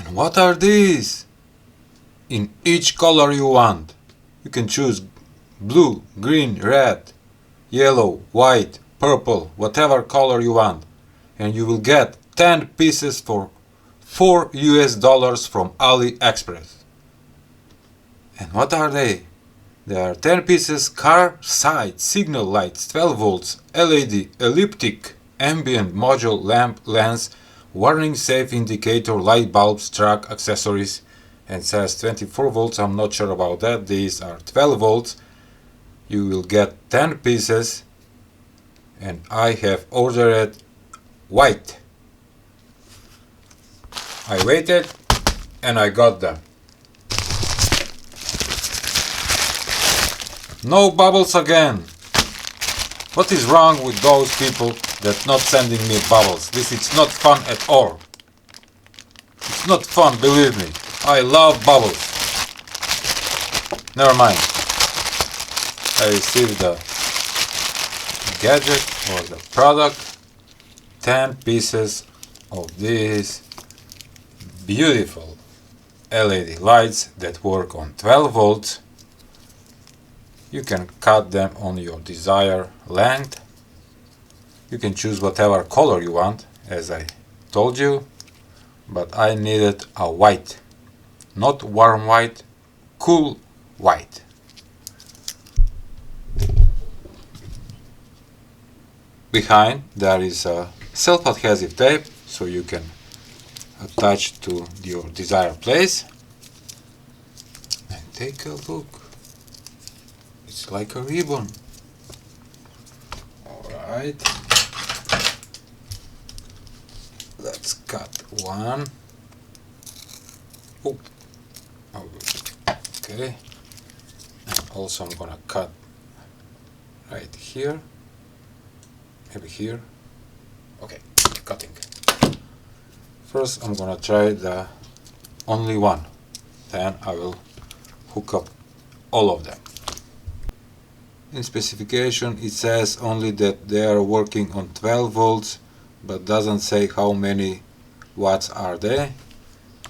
And what are these? In each color you want. You can choose blue, green, red, yellow, white, purple, whatever color you want. And you will get 10 pieces for $4 from Aliexpress. And what are they? There are 10 pieces car side signal lights, 12 volts, LED, elliptic, ambient module lamp, lens, warning safe indicator, light bulbs, truck accessories, and says 24 volts. I'm not sure about that. These are 12 volts. You will get 10 pieces, and I have ordered white. I waited and I got them. No bubbles again. What is wrong with those people that not sending me bubbles? This is not fun at all. It's not fun, believe me. I love bubbles. Never mind. I received the gadget or the product. 10 pieces of these beautiful LED lights that work on 12 volts. You can cut them on your desired length. You can choose whatever color you want, as I told you, but I needed a white, not warm white, cool white. Behind there is a self-adhesive tape, so you can attach to your desired place. And take a look. It's like a ribbon. Alright. Let's cut one. Oh. Okay. And also I'm gonna cut right here. Maybe here. Okay, cutting. First I'm gonna try the only one. Then I will hook up all of them. In specification it says only that they are working on 12 volts, but doesn't say how many watts are they.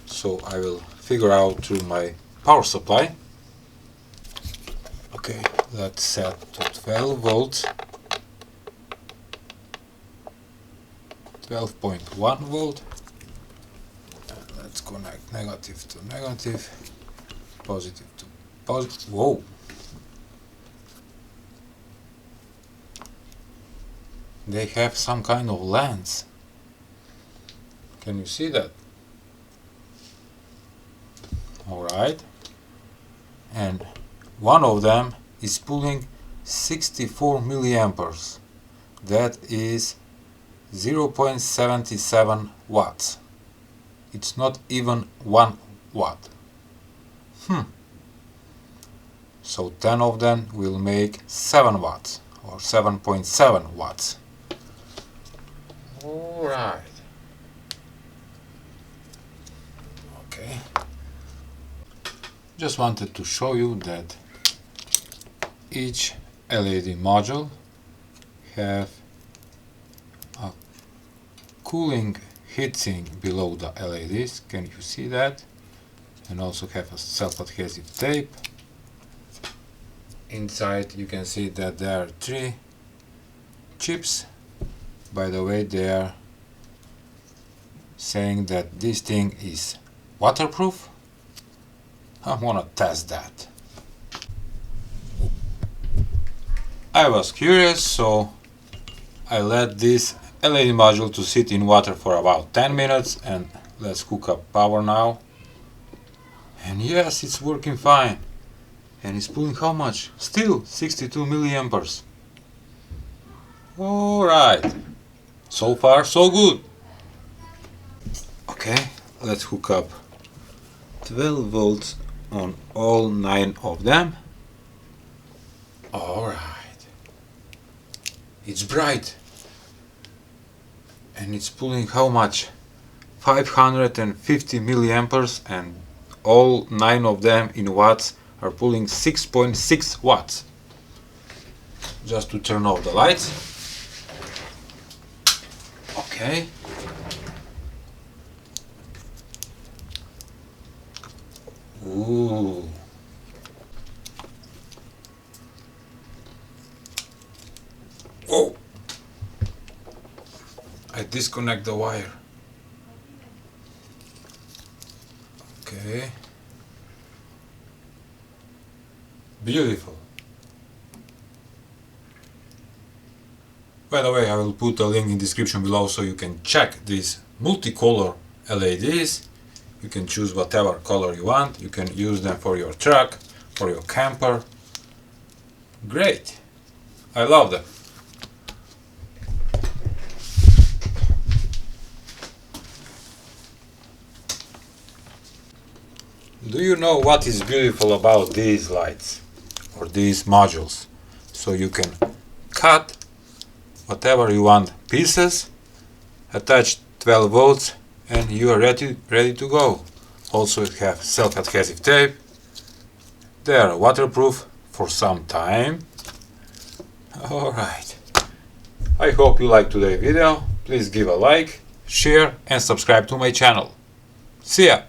So I will figure out through my power supply. Okay, let's set to 12 volts. 12.1 volt. And let's connect negative to negative, positive to positive. Whoa! They have some kind of lens. Can you see that? Alright. And one of them is pulling 64 milliamperes. That is 0.77 watts. It's not even 1 watt. So 10 of them will make 7 watts or 7.7 watts. Alright. Okay. Just wanted to show you that each LED module have a cooling heatsink below the LEDs. Can you see that? And also have a self-adhesive tape. Inside you can see that there are 3 chips. By the way, they are saying that this thing is waterproof. I wanna test that. I was curious, so I let this LED module to sit in water for about 10 minutes, and let's hook up power now. And yes, it's working fine. And it's pulling how much? Still 62 milliamperes. Alright. So far so good. Okay, let's hook up 12 volts on all 9 of them. Alright. It's bright. And it's pulling how much? 550 milliamperes, and all 9 of them in watts are pulling 6.6 watts. Just to turn off the lights. Okay. Ooh. Oh! I disconnect the wire. Okay. Beautiful. By the way, I will put a link in description below so you can check these multicolor LEDs. You can choose whatever color you want. You can use them for your truck, for your camper. Great. I love them. Do you know what is beautiful about these lights or these modules? So you can cut whatever you want pieces, attach 12 volts, and you are ready to go. Also it have self-adhesive tape. They are waterproof for some time. Alright. I hope you liked today's video. Please give a like, share and subscribe to my channel. See ya!